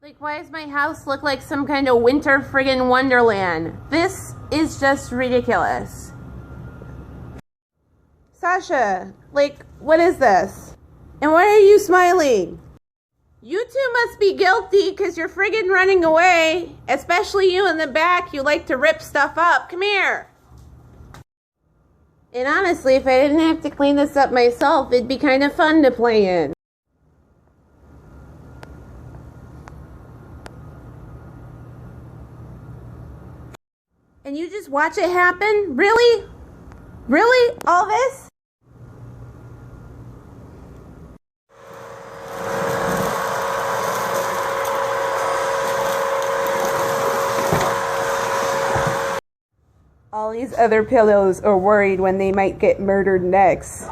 Like, why does my house look like some kind of winter friggin' wonderland? This is just ridiculous. Sasha, like, what is this? And why are you smiling? You two must be guilty because you're friggin' running away. Especially you in the back, you like to rip stuff up. Come here. And honestly, if I didn't have to clean this up myself, it'd be kind of fun to play in. And you just watch it happen? Really? Really? All this? All these other pillows are worried when they might get murdered next.